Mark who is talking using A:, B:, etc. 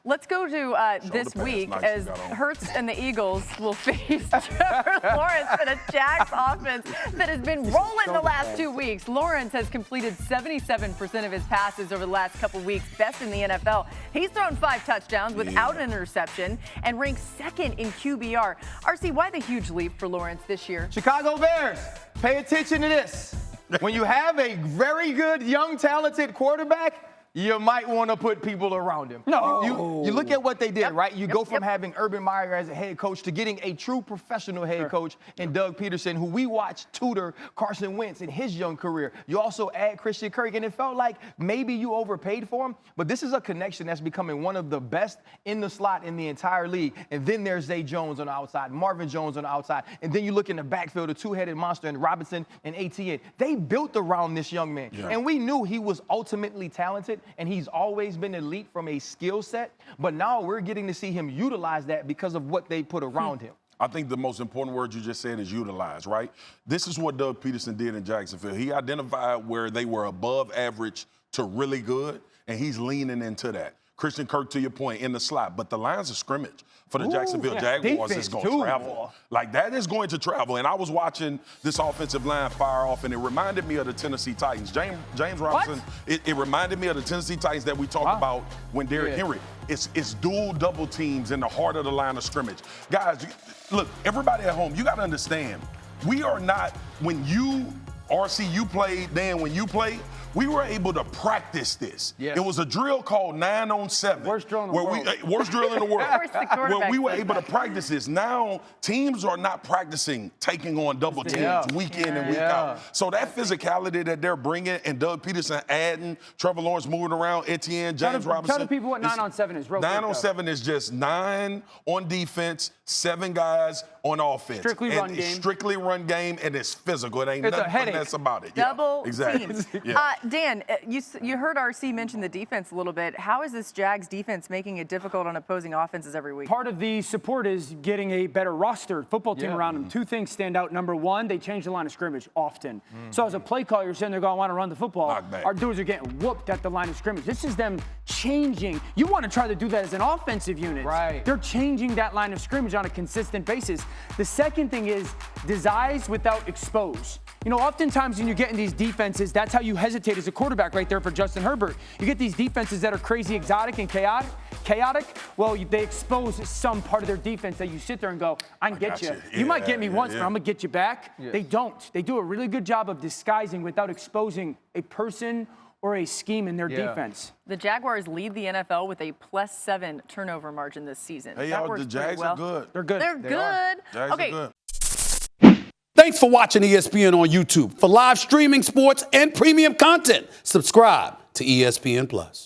A: Let's go to this week as Hurts and the Eagles will face Trevor Lawrence and a Jags offense that has been rolling the last 2 weeks. Lawrence has completed 77% of his passes over the last couple weeks, best in the NFL. He's thrown 5 touchdowns without an interception and ranks second in QBR. RC, why the huge leap for Lawrence this year?
B: Chicago Bears, pay attention to this. When you have a very good, young, talented quarterback, you might want to put people around him. No. You look at what they did, right? You go from having Urban Meyer as a head coach to getting a true professional head coach in Doug Peterson, who we watched tutor Carson Wentz in his young career. You also add Christian Kirk, and it felt like maybe you overpaid for him, but this is a connection that's becoming one of the best in the slot in the entire league. And then there's Zay Jones on the outside, Marvin Jones on the outside, and then you look in the backfield, a two-headed monster, and Robinson and ATN. They built around this young man, and we knew he was ultimately talented, and he's always been elite from a skill set, but now we're getting to see him utilize that because of what they put around him.
C: I think the most important word you just said is utilize, right? This is what Doug Peterson did in Jacksonville. He identified where they were above average to really good, and he's leaning into that. Christian Kirk, to your point, in the slot, but the lines of scrimmage for the Jacksonville Jaguars is going to travel. Like, that is going to travel. And I was watching this offensive line fire off, and it reminded me of the Tennessee Titans. James Robinson, it reminded me of the Tennessee Titans that we talked about when Derrick Henry. It's dual double teams in the heart of the line of scrimmage. Guys, look, everybody at home, you got to understand, we are not, when you, RC, you played, Dan, when you played, we were able to practice this. It was a drill called 9-on-7.
B: Worst drill in the world.
C: Worst drill in the world. Where we were able to practice this. Now, teams are not practicing taking on double teams week in and week out. So that physicality that they're bringing, and Doug Peterson adding, Trevor Lawrence moving around, Etienne, James Robinson.
D: Tell the people what 9-on-7 is.
C: 9-on-7 is just 9 on defense, 7 guys on offense.
D: Strictly run game.
C: Strictly run game, and it's physical. It ain't nothing finesse about it.
A: Double teams.
C: Yeah.
A: Dan, you heard RC mention the defense a little bit. How is this Jags defense making it difficult on opposing offenses every week?
D: Part of the support is getting a better roster football team around them. 2 things stand out. Number 1, they change the line of scrimmage often. So as a play caller, you're sitting there going, I want to run the football. Our dudes are getting whooped at the line of scrimmage. This is them changing. You want to try to do that as an offensive unit.
B: Right.
D: They're changing that line of scrimmage on a consistent basis. The second thing is disguise without expose. You know, oftentimes when you get in these defenses, that's how you hesitate as a quarterback right there for Justin Herbert. You get these defenses that are crazy exotic and chaotic. Well, they expose some part of their defense that you sit there and go, I can get you. You might get me once, but I'm going to get you back. They don't. They do a really good job of disguising without exposing a person or a scheme in their defense.
A: The Jaguars lead the NFL with a +7 turnover margin this season.
C: Hey, y'all, the Jags are good.
D: They're good.
A: They're good.
C: Jags are good.
E: Thanks for watching ESPN on YouTube. For live streaming sports and premium content, subscribe to ESPN+.